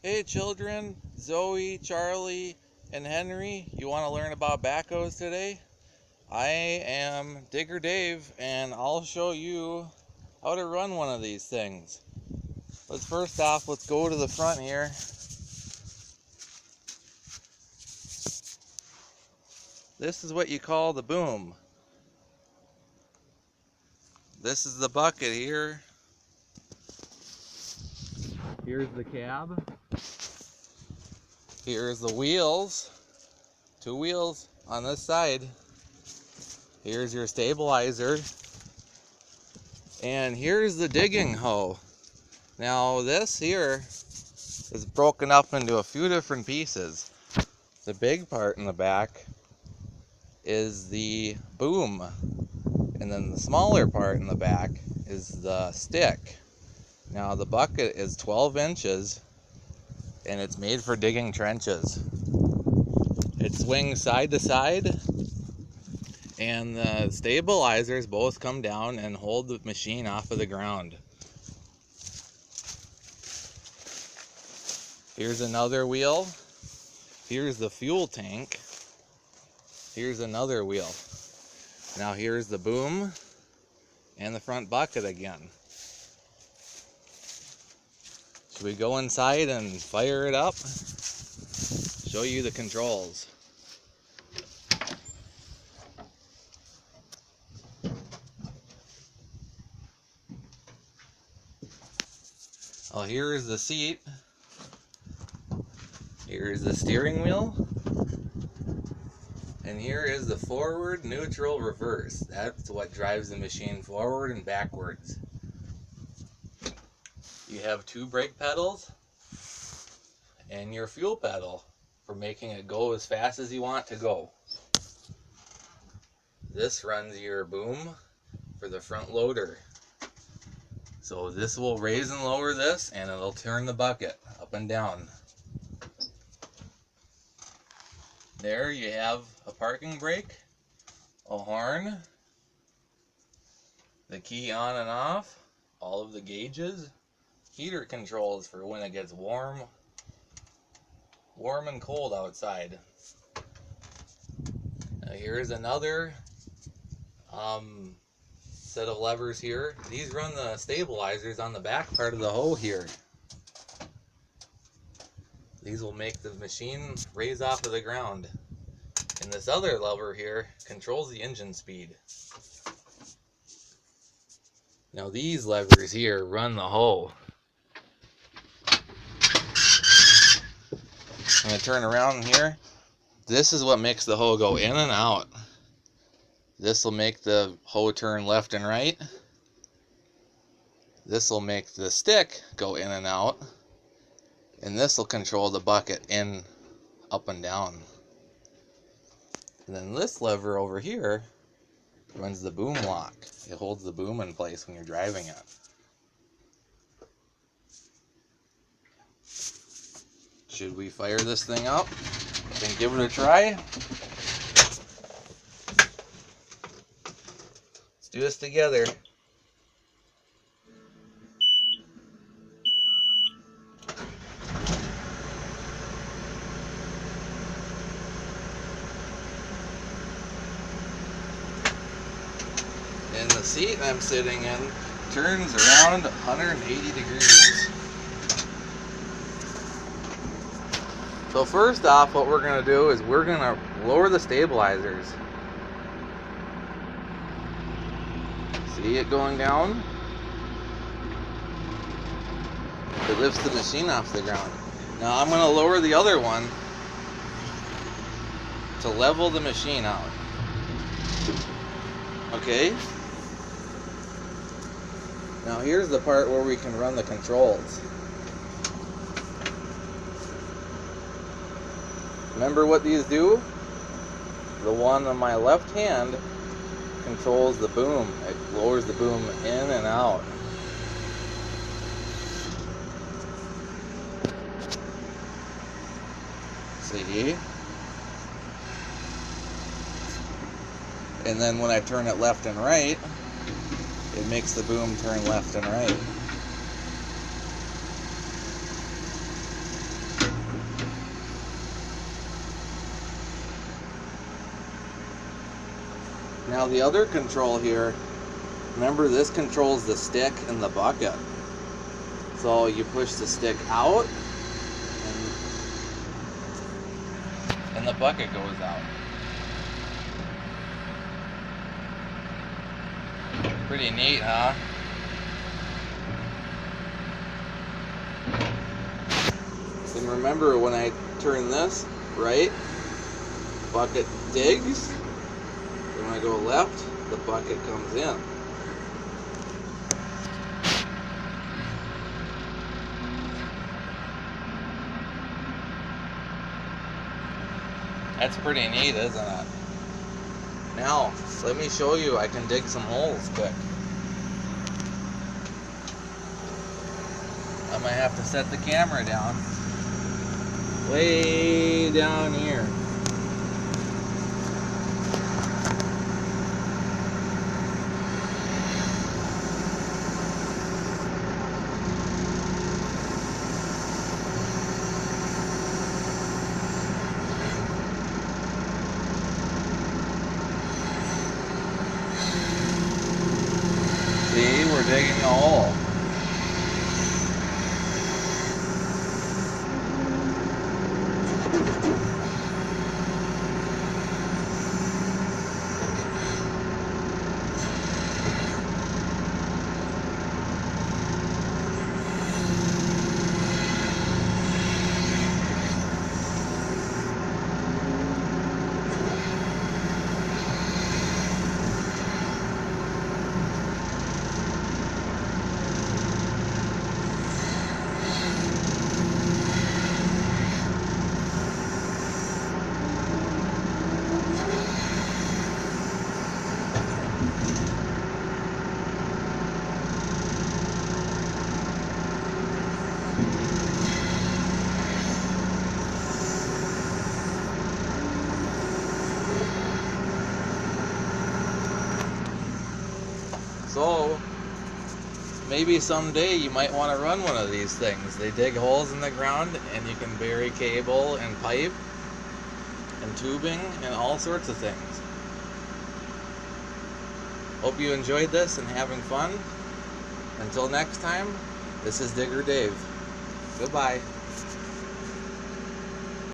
Hey children, Zoe, Charlie, and Henry, you want to learn about backhoes today? I am Digger Dave, and I'll show you how to run one of these things. Let's go to the front here. This is what you call the boom. This is the bucket here. Here's the cab. Here's the wheels. 2 wheels on this side. Here's your stabilizer. And here's the digging hoe. Now this here is broken up into a few different pieces. The big part in the back is the boom. And then the smaller part in the back is the stick. Now the bucket is 12 inches and it's made for digging trenches. It swings side to side, and the stabilizers both come down and hold the machine off of the ground. Here's another wheel. Here's the fuel tank. Here's another wheel. Now here's the boom and the front bucket again. Should we go inside and fire it up? Show you the controls. Oh, here is the seat. Here is the steering wheel. And here is the forward, neutral, reverse. That's what drives the machine forward and backwards. You have 2 brake pedals and your fuel pedal for making it go as fast as you want to go. This runs your boom for the front loader. So this will raise and lower this, and it'll turn the bucket up and down. There you have a parking brake, a horn, the key on and off, all of the gauges, heater controls for when it gets warm and cold outside. Now here's another set of levers here. These run the stabilizers on the back part of the hoe here. These will make the machine raise off of the ground. And this other lever here controls the engine speed. Now these levers here run the hoe. I'm going to turn around here. This is what makes the hoe go in and out. This will make the hoe turn left and right. This will make the stick go in and out. And this will control the bucket in, up and down. And then this lever over here runs the boom lock. It holds the boom in place when you're driving it. Should we fire this thing up and give it a try? Let's do this together. And the seat I'm sitting in turns around 180 degrees. So first off, what we're going to do is we're going to lower the stabilizers. See it going down? It lifts the machine off the ground. Now I'm going to lower the other one to level the machine out. Okay? Now here's the part where we can run the controls. Remember what these do? The one on my left hand controls the boom. It lowers the boom in and out. See? And then when I turn it left and right, it makes the boom turn left and right. Now the other control here, remember this controls the stick and the bucket. So you push the stick out and the bucket goes out. Pretty neat, huh? And remember, when I turn this right, bucket digs. And when I go left, the bucket comes in. That's pretty neat, isn't it? Now, let me show you. I can dig some holes quick. I might have to set the camera down. Way down here. See, we're digging a hole. So, maybe someday you might want to run one of these things. They dig holes in the ground and you can bury cable and pipe and tubing and all sorts of things. Hope you enjoyed this and having fun. Until next time, this is Digger Dave. Goodbye.